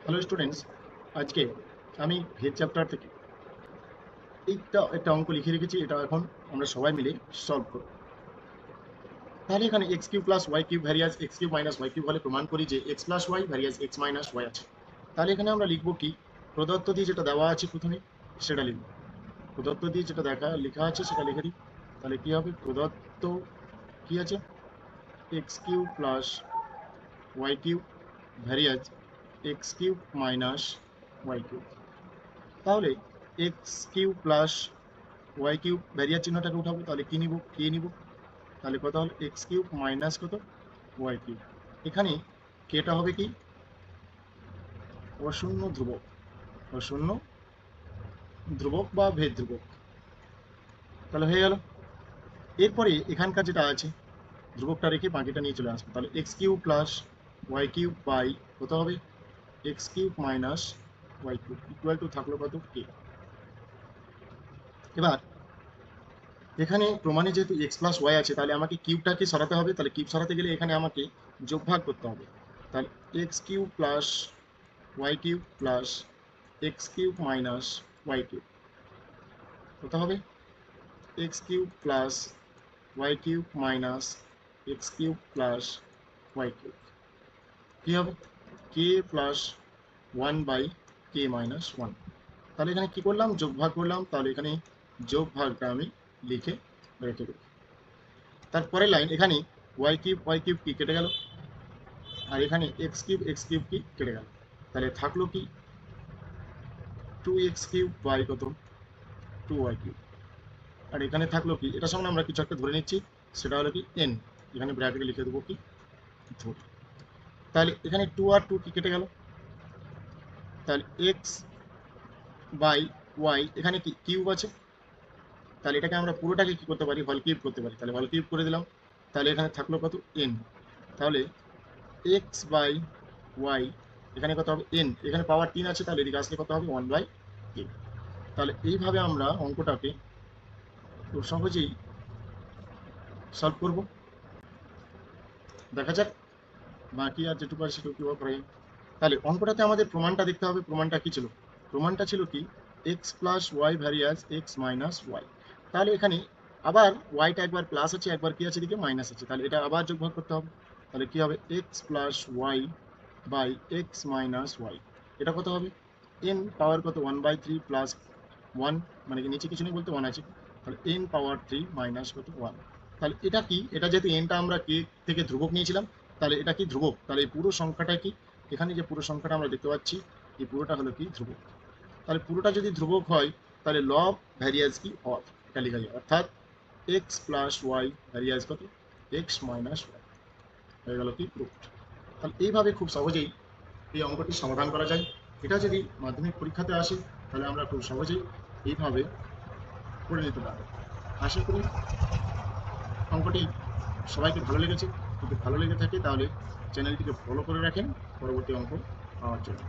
Hello students, আজকে আমি ভেদ চ্যাপ্টার থেকে একটা অঙ্ক লিখে রেখেছি। এটা এখন আমরা সবাই মিলে সলভ করব। তাহলে এখানে x cube plus y cube various x cube minus y cube হলে প্রমাণ করি যে x plus y varies as x minus y আছে। তাহলে এখানে আমরা লিখব কি, প্রদত্ত দিয়ে যেটা দেওয়া আছে প্রথমে সেটা লিখব। প্রদত্ত দিয়ে যেটা লেখা আছে সেটা লিখে দিই। তাহলে কি হবে, প্রদত্ত কি আছে, x cube plus y cube various x cube minus y cube. তাহলে x cube plus y cube ভ্যারিয়ার চিহ্নটাকে উঠাবো, তাহলে কি নিব, কে নিব। তাহলে কত হলো, এক্স কিউব মাইনাস কত, ওয়াই কিউব। এখানে কেটা হবে কি, অশূন্য ধ্রুবক, অশূন্য ধ্রুবক বা ভেদ ধ্রুবক। তাহলে হয়ে গেল। এরপরে এখানকার যেটা আছে ধ্রুবকটা রেখে বাকিটা নিয়ে চলে আসবো। তাহলে x cube plus y cube by কত হবে, x cube minus y cube equal to থাকলো কত, কে। এবার এখানে প্রমাণে যেহেতু এক্স প্লাস ওয়াই আছে, তাহলে আমাকে কিউবটাকে সরাতে হবে। তাহলে কিউব সরাতে গেলে এখানে আমাকে যোগ ভাগ করতে হবে। তাহলে x cube plus y cube plus x cube minus y cube কত হবে, x cube plus y cube minus x cube plus y cube কী হবে, k plus one by k minus one. তাহলে এখানে কী করলাম, যোগ ভাগ করলাম। তাহলে এখানে যোগ ভাগটা আমি লিখে রেখে দেব। তারপরে লাইন এখানে ওয়াই কিউব কি কেটে গেল, আর এখানে এক্স কিউব কি কেটে গেল। তাহলে থাকলো কি, টু এক্স কিউব বাই কত, টু ওয়াই কিউব। আর এখানে থাকলো কি, এটার সঙ্গে আমরা কিছু একটা ধরে নিচ্ছি, সেটা হলো কি এন। এখানে ব্র্যাকেটে লিখে দেবো কি, ধরে। তাহলে এখানে টু আর টু কি কেটে গেল। তাহলে এক্স বাই ওয়াই, এখানে কি কিউব আছে, তাহলে এটাকে আমরা পুরোটাকে কি করতে পারি, হল কিউব করতে পারি। তাহলে হল কিউব করে দিলাম। তাহলে এখানে থাকলো কত, এন। তাহলে এক্স বাই ওয়াই, এখানে কত হবে এন, এখানে পাওয়ার 3 আছে, তাহলে এদিকে আসলে কত হবে, 1/k। তাহলে এইভাবে আমরা অঙ্কটাকে খুব সহজেই সলভ করব। দেখা যাক বাকি আর যেটুকু আছে সেটুকু কীভাবে করা যায়। তাহলে অঙ্কটাতে আমাদের প্রমাণটা দেখতে হবে। প্রমাণটা কি ছিল, প্রমাণটা ছিল কি, x plus y varies as x minus y. তাহলে এখানে আবার ওয়াইটা একবার প্লাস আছে, একবার কি আছে, এদিকে মাইনাস আছে। তাহলে এটা আবার যোগ ভাগ করতে হবে। তাহলে কি হবে, x plus y by x minus y. এটা কত হবে, এন পাওয়ার কত, 1/3 প্লাস 1, মানে কি নিচে কিছু নেই বলতে 1 আছে। তাহলে এন পাওয়ার 3 মাইনাস কত, 1। তাহলে এটা কি, এটা যেহেতু এনটা আমরা কে থেকে ধ্রুবক নিয়েছিলাম, তাহলে এটা কি ধ্রুবক। তাহলে এই পুরো সংখ্যাটা কি, এখানে যে পুরো সংখ্যাটা আমরা দেখতে পাচ্ছি, এই পুরোটা হলো কি ধ্রুবক। তাহলে পুরোটা যদি ধ্রুবক হয়, তাহলে ল অফ ভ্যারিয়ান্স কি হয়, এটা লেখা যায়। অর্থাৎ এক্স প্লাস ওয়াই ভ্যারিয়ান্স কত, এক্স মাইনাস ওয়াই, হয়ে গেল কি প্রুফ। তাহলে এইভাবে খুব সহজেই এই অঙ্কটি সমাধান করা যায়। এটা যদি মাধ্যমিক পরীক্ষাতে আসে, তাহলে আমরা খুব সহজেই এইভাবে করে নিতে পারবো। আশা করি অঙ্কটি সবাইকে ভালো লেগেছে। যদি ভালো লেগে থাকে তাহলে চ্যানেলটিকে ফলো করে রাখেন পরবর্তী অঙ্ক পাওয়ার জন্য।